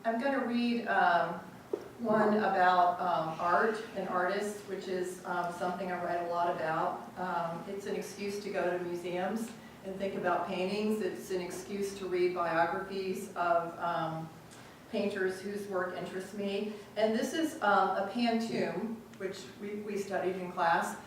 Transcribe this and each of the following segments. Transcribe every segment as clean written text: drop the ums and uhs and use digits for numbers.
I'm going to read one about art and artists, which is something I write a lot about. It's an excuse to go to museums and think about paintings. It's an excuse to read biographies of painters whose work interests me. And this is a pantoum, which we studied in class,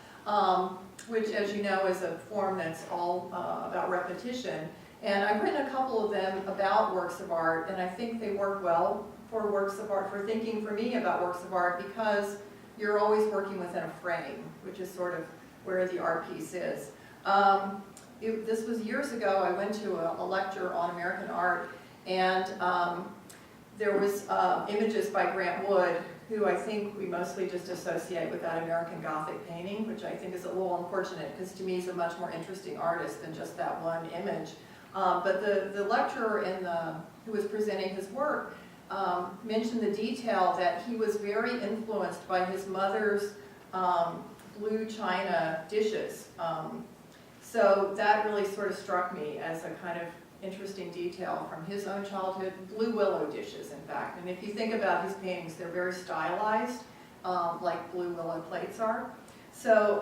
which, as you know, is a form that's all about repetition. And I've written a couple of them about works of art, and I think they work well for works of art, for thinking for me about works of art, because you're always working within a frame, which is sort of where the art piece is. This was years ago. I went to a lecture on American art, and there was images by Grant Wood, who I think we mostly just associate with that American Gothic painting, which I think is a little unfortunate, because to me he's a much more interesting artist than just that one image. But the lecturer who was presenting his work mentioned the detail that he was very influenced by his mother's blue china dishes. So that really sort of struck me as a kind of interesting detail from his own childhood. Blue willow dishes, in fact. And if you think about his paintings, they're very stylized, like blue willow plates are. So,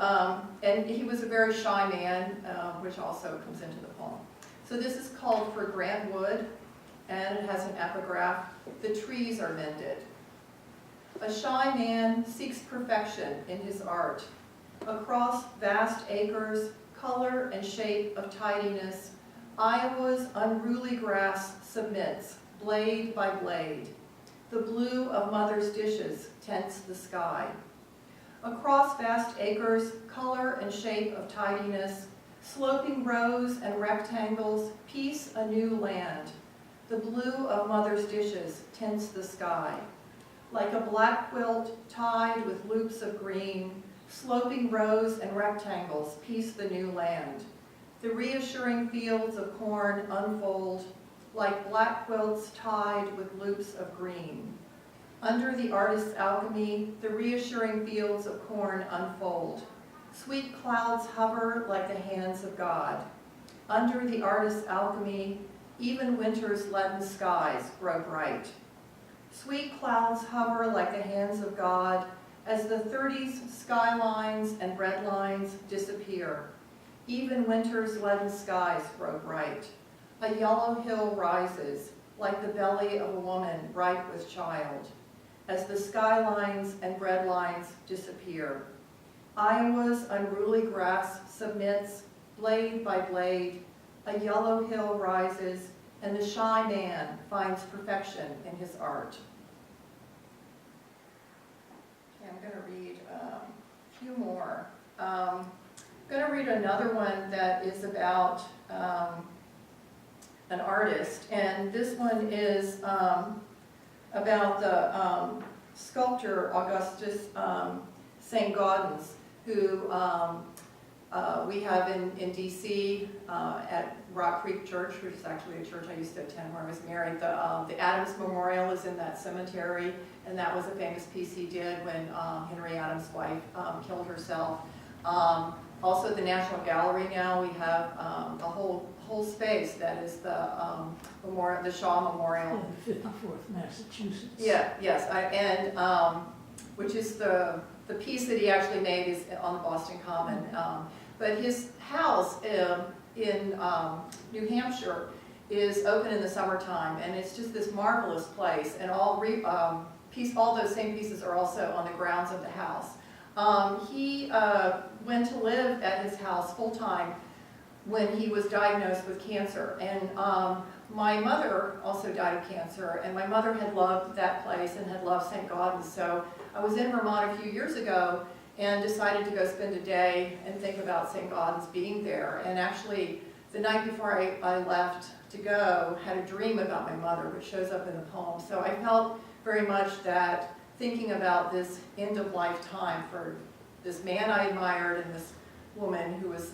and he was a very shy man, which also comes into the poem. So this is called For Grant Wood, and it has an epigraph: the trees are mended. A shy man seeks perfection in his art. Across vast acres, color and shape of tidiness, Iowa's unruly grass submits, blade by blade. The blue of mother's dishes tints the sky. Across vast acres, color and shape of tidiness, sloping rows and rectangles piece a new land. The blue of mother's dishes tints the sky. Like a black quilt tied with loops of green, sloping rows and rectangles piece the new land. The reassuring fields of corn unfold, like black quilts tied with loops of green. Under the artist's alchemy, the reassuring fields of corn unfold. Sweet clouds hover like the hands of God. Under the artist's alchemy, even winter's leaden skies grow bright. Sweet clouds hover like the hands of God as the 30s skylines and red lines disappear. Even winter's leaden skies grow bright. A yellow hill rises like the belly of a woman ripe with child as the skylines and red lines disappear. Iowa's unruly grass submits, blade by blade. A yellow hill rises, and the shy man finds perfection in his art. Okay, I'm going to read a few more. I'm going to read another one that is about an artist, and this one is about the sculptor Augustus St. Gaudens, who we have in D.C. At Rock Creek Church, which is actually a church I used to attend where I was married. The Adams Memorial is in that cemetery, and that was a famous piece he did when Henry Adams' wife killed herself. Also, the National Gallery now, we have a whole space that is the memorial, the Shaw Memorial. Yeah, the 54th Massachusetts. Yeah, yes, which is the piece that he actually made is on the Boston Common. But his house in New Hampshire is open in the summertime, and it's just this marvelous place. And all those same pieces are also on the grounds of the house. He went to live at his house full-time when he was diagnosed with cancer. And my mother also died of cancer, and my mother had loved that place and had loved St. Gaudens. So I was in Vermont a few years ago and decided to go spend a day and think about St. Gaudens being there. And actually, the night before I left to go, had a dream about my mother, which shows up in the poem. So I felt very much that thinking about this end-of-life time for this man I admired and this woman who was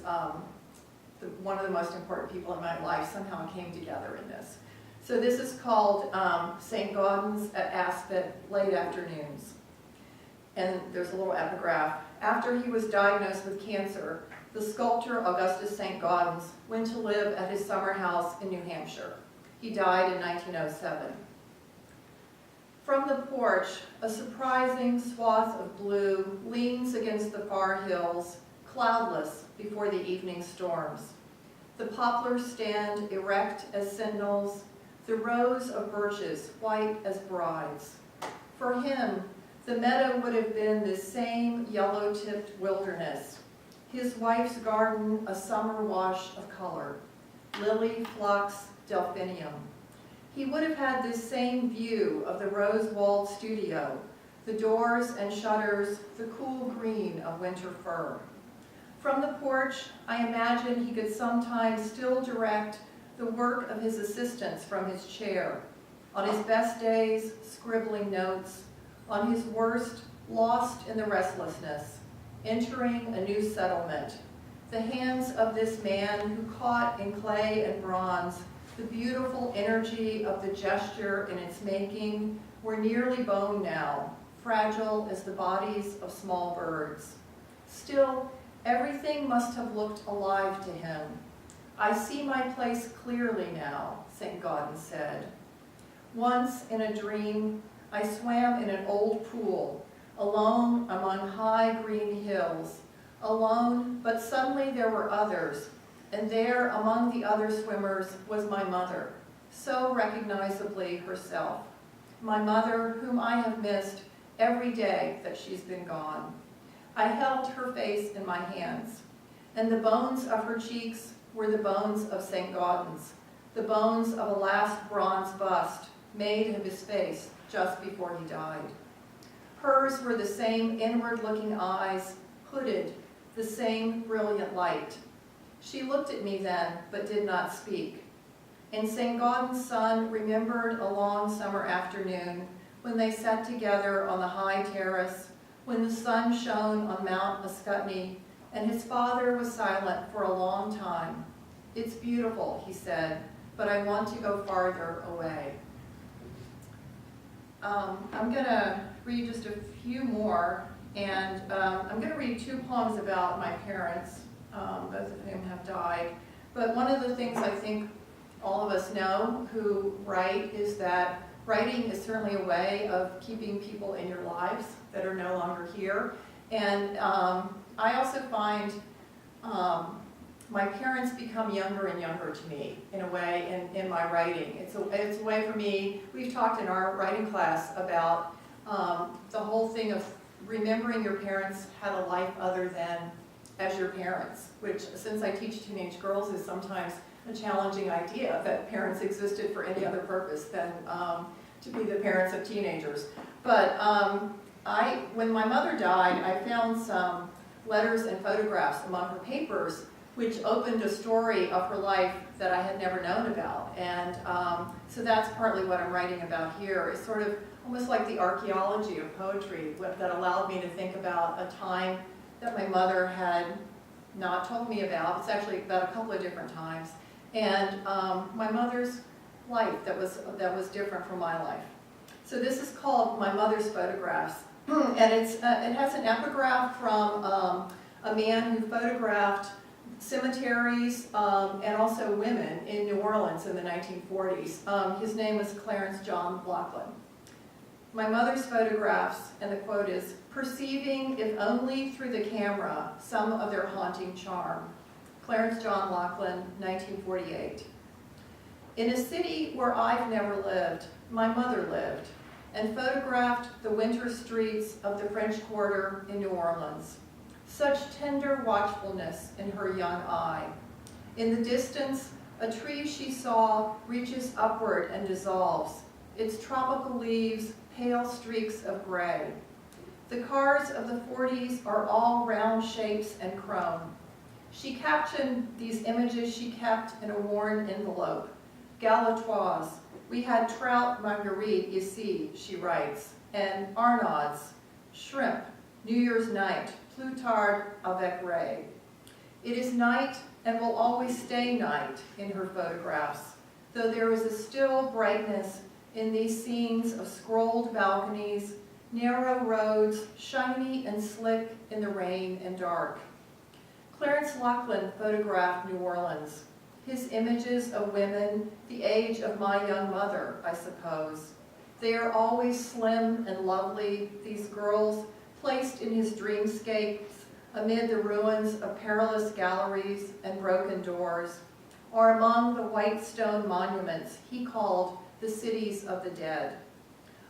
one of the most important people in my life somehow came together in this. So this is called St. Gaudens at Aspet, Late Afternoons. And there's a little epigraph. After he was diagnosed with cancer, the sculptor Augustus St. Gaudens went to live at his summer house in New Hampshire. He died in 1907. From the porch, a surprising swath of blue leans against the far hills, cloudless before the evening storms. The poplars stand erect as sentinels, the rows of birches white as brides. For him, the meadow would have been this same yellow-tipped wilderness, his wife's garden a summer wash of color, lily, phlox, delphinium. He would have had this same view of the rose-walled studio, the doors and shutters, the cool green of winter fir. From the porch, I imagine he could sometimes still direct the work of his assistants from his chair. On his best days, scribbling notes. On his worst, lost in the restlessness, entering a new settlement. The hands of this man who caught in clay and bronze the beautiful energy of the gesture in its making were nearly bone now, fragile as the bodies of small birds. Still, everything must have looked alive to him. I see my place clearly now, St. Gaudens said. Once in a dream, I swam in an old pool, alone among high green hills, alone, but suddenly there were others, and there among the other swimmers was my mother, so recognizably herself. My mother, whom I have missed every day that she's been gone. I held her face in my hands, and the bones of her cheeks were the bones of St. Gaudens, the bones of a last bronze bust made of his face just before he died. Hers were the same inward-looking eyes, hooded, the same brilliant light. She looked at me then, but did not speak. And St. Gaudens' son remembered a long summer afternoon when they sat together on the high terrace, when the sun shone on Mount Ascutney, and his father was silent for a long time. It's beautiful, he said, but I want to go farther away. I'm going to read just a few more, and I'm going to read two poems about my parents, both of whom have died. But one of the things I think all of us know who write is that writing is certainly a way of keeping people in your lives that are no longer here. And I also find my parents become younger and younger to me in a way in my writing. It's a way for me. We've talked in our writing class about the whole thing of remembering your parents had a life other than as your parents, which since I teach teenage girls is sometimes a challenging idea that parents existed for any other purpose than to be the parents of teenagers. But when my mother died, I found some letters and photographs among her papers which opened a story of her life that I had never known about. And so that's partly what I'm writing about here. It's sort of almost like the archaeology of poetry that allowed me to think about a time that my mother had not told me about. It's actually about a couple of different times. And my mother's life that was different from my life. So this is called My Mother's Photographs. And it has an epigraph from a man who photographed cemeteries and also women in New Orleans in the 1940s. His name was Clarence John Lachlan. My mother's photographs, and the quote is, "Perceiving, if only through the camera, some of their haunting charm." Clarence John Lachlan, 1948. In a city where I've never lived, my mother lived, and photographed the winter streets of the French Quarter in New Orleans. Such tender watchfulness in her young eye. In the distance, a tree she saw reaches upward and dissolves, its tropical leaves pale streaks of gray. The cars of the 40s are all round shapes and chrome. She captioned these images she kept in a worn envelope. Galatoirs, we had trout marguerite, you see, she writes, and Arnauds, shrimp, New Year's night, Plutard avec Ray. It is night and will always stay night in her photographs, though there is a still brightness in these scenes of scrolled balconies, narrow roads, shiny and slick in the rain and dark. Clarence Lachlan photographed New Orleans. His images of women, the age of my young mother, I suppose. They are always slim and lovely, these girls, placed in his dreamscapes amid the ruins of perilous galleries and broken doors, or among the white stone monuments he called the cities of the dead.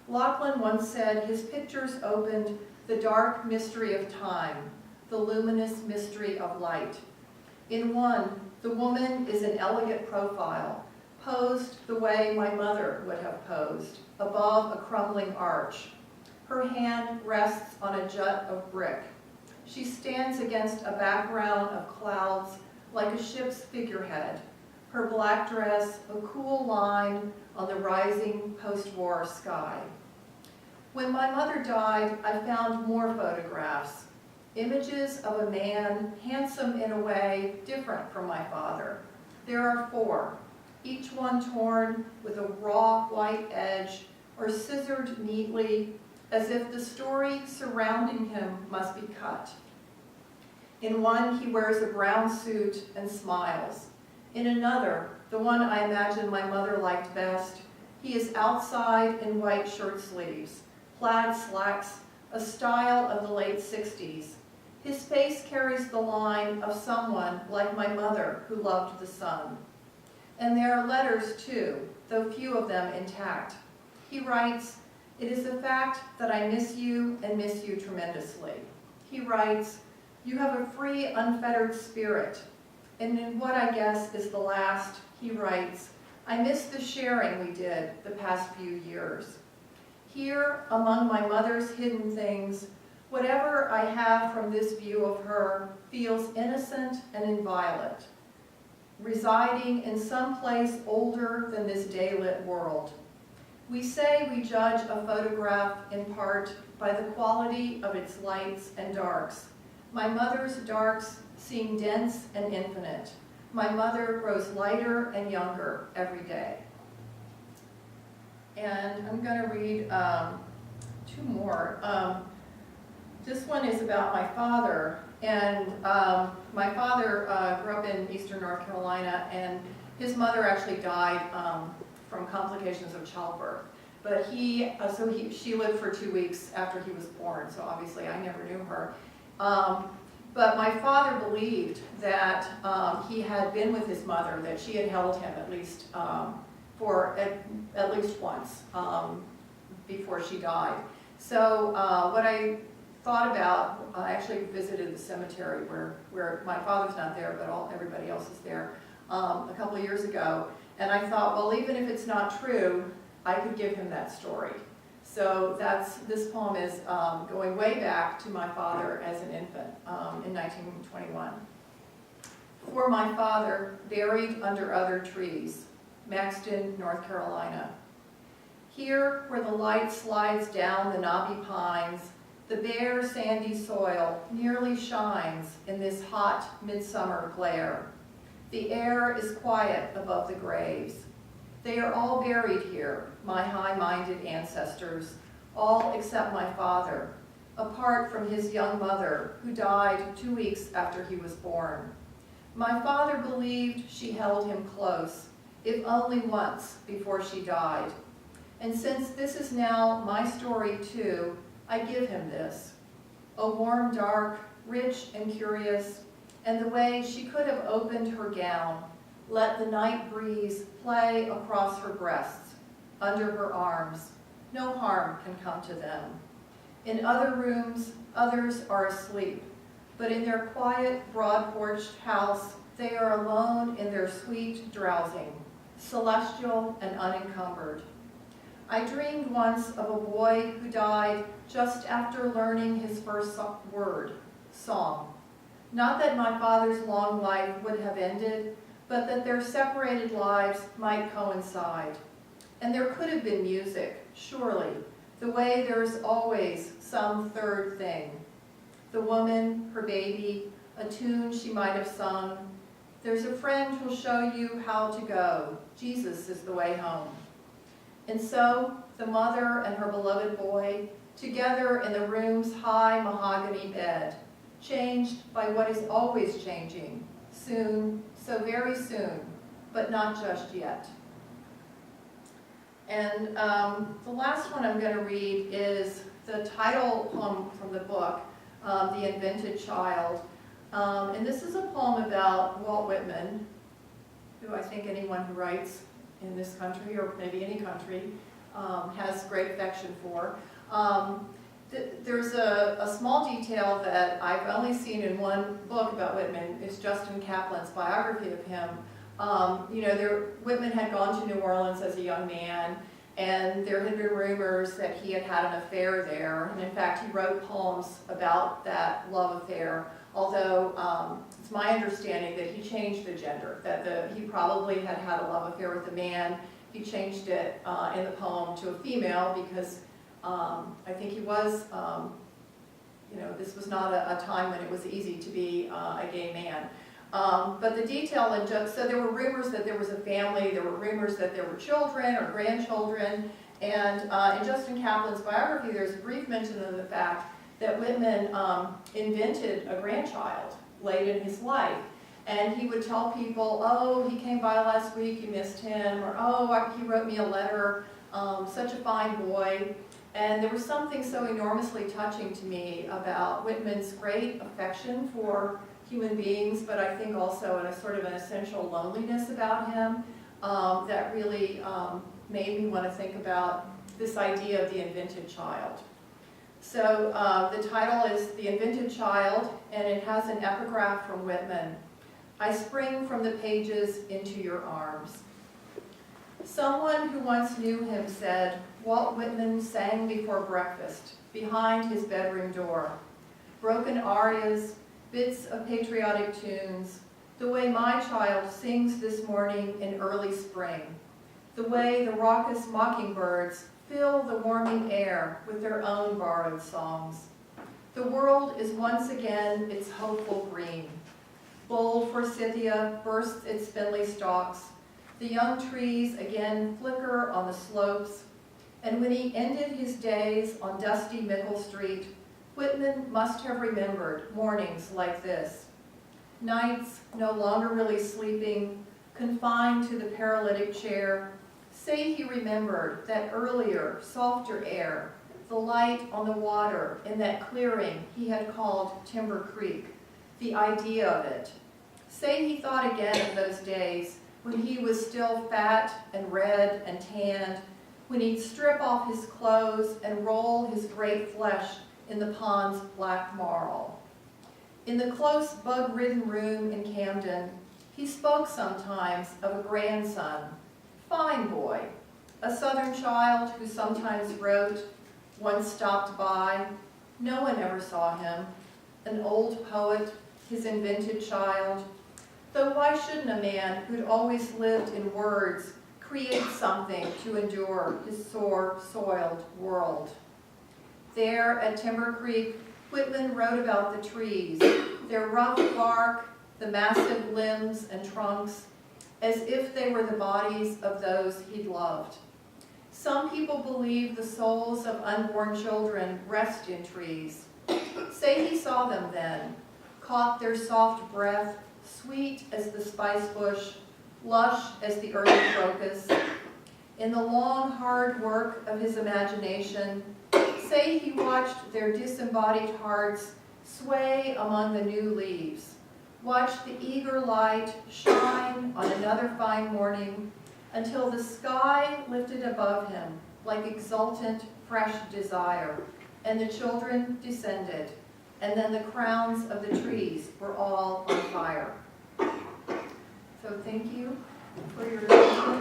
Lachlan once said his pictures opened the dark mystery of time, the luminous mystery of light. In one, the woman is an elegant profile, posed the way my mother would have posed, above a crumbling arch. Her hand rests on a jut of brick. She stands against a background of clouds like a ship's figurehead, her black dress a cool line on the rising post-war sky. When my mother died, I found more photographs, images of a man handsome in a way different from my father. There are 4, each one torn with a raw white edge or scissored neatly as if the story surrounding him must be cut. In one, he wears a brown suit and smiles. In another, the one I imagine my mother liked best, he is outside in white shirt sleeves, plaid slacks, a style of the late 60s. His face carries the line of someone like my mother who loved the sun. And there are letters too, though few of them intact. He writes, "It is a fact that I miss you and miss you tremendously." He writes, "You have a free, unfettered spirit." And in what I guess is the last, he writes, "I miss the sharing we did the past few years." Here, among my mother's hidden things, whatever I have from this view of her feels innocent and inviolate, residing in some place older than this day-lit world. We say we judge a photograph in part by the quality of its lights and darks. My mother's darks seem dense and infinite. My mother grows lighter and younger every day. And I'm going to read 2 more. This one is about my father. And my father grew up in eastern North Carolina, and his mother actually died from complications of childbirth. But she lived for 2 weeks after he was born, so obviously I never knew her. But my father believed that he had been with his mother, that she had held him at least for at least once before she died. So what I thought about, I actually visited the cemetery where my father's not there, but everybody else is there, a couple of years ago. And I thought, well, even if it's not true, I could give him that story. So this poem is going way back to my father as an infant in 1921. For my father, buried under other trees, Maxton, North Carolina. Here, where the light slides down the knobby pines, the bare sandy soil nearly shines in this hot midsummer glare. The air is quiet above the graves. They are all buried here, my high-minded ancestors, all except my father, apart from his young mother, who died 2 weeks after he was born. My father believed she held him close, if only once before she died. And since this is now my story too, I give him this. A warm dark, rich and curious, and the way she could have opened her gown, let the night breeze play across her breasts, under her arms. No harm can come to them. In other rooms, others are asleep, but in their quiet, broad-porched house, they are alone in their sweet drowsing, celestial and unencumbered. I dreamed once of a boy who died just after learning his first word, song. Not that my father's long life would have ended, but that their separated lives might coincide. And there could have been music, surely, the way there's always some third thing. The woman, her baby, a tune she might have sung. There's a friend who'll show you how to go. Jesus is the way home. And so, the mother and her beloved boy, together in the room's high mahogany bed, changed by what is always changing, soon, so very soon, but not just yet. And the last one I'm going to read is the title poem from the book, The Invented Child. And this is a poem about Walt Whitman, who I think anyone who writes in this country, or maybe any country, has great affection for. There's a small detail that I've only seen in one book about Whitman. It's Justin Kaplan's biography of him. Whitman had gone to New Orleans as a young man, and there had been rumors that he had had an affair there. And in fact, he wrote poems about that love affair, although it's my understanding that he changed the gender, that he probably had had a love affair with a man. He changed it in the poem to a female because I think he was, this was not a time when it was easy to be a gay man. But the detail in so there were rumors that there was a family, there were rumors that there were children or grandchildren, and in Justin Kaplan's biography there's a brief mention of the fact that Whitman invented a grandchild late in his life. And he would tell people, oh, he came by last week, you missed him, or oh, he wrote me a letter, such a fine boy. And there was something so enormously touching to me about Whitman's great affection for human beings, but I think also a sort of an essential loneliness about him that really made me want to think about this idea of the invented child. So the title is The Invented Child, and it has an epigraph from Whitman. I spring from the pages into your arms. Someone who once knew him said, Walt Whitman sang before breakfast, behind his bedroom door. Broken arias, bits of patriotic tunes, the way my child sings this morning in early spring, the way the raucous mockingbirds fill the warming air with their own borrowed songs. The world is once again its hopeful green. Bold forsythia bursts its spindly stalks. The young trees again flicker on the slopes. And when he ended his days on dusty Mickle Street, Whitman must have remembered mornings like this. Nights no longer really sleeping, confined to the paralytic chair. Say he remembered that earlier, softer air, the light on the water in that clearing he had called Timber Creek, the idea of it. Say he thought again of those days when he was still fat and red and tanned, when he'd strip off his clothes and roll his great flesh in the pond's black marl. In the close bug-ridden room in Camden, he spoke sometimes of a grandson, fine boy, a southern child who sometimes wrote, once stopped by, no one ever saw him, an old poet, his invented child. Though why shouldn't a man who'd always lived in words create something to endure his sore, soiled world? There at Timber Creek, Whitman wrote about the trees, their rough bark, the massive limbs and trunks, as if they were the bodies of those he'd loved. Some people believe the souls of unborn children rest in trees. Say he saw them then, caught their soft breath, sweet as the spice bush, lush as the early crocus. In the long, hard work of his imagination, say he watched their disembodied hearts sway among the new leaves, watched the eager light shine on another fine morning until the sky lifted above him like exultant, fresh desire, and the children descended, and then the crowns of the trees were all on fire. So thank you for your attention.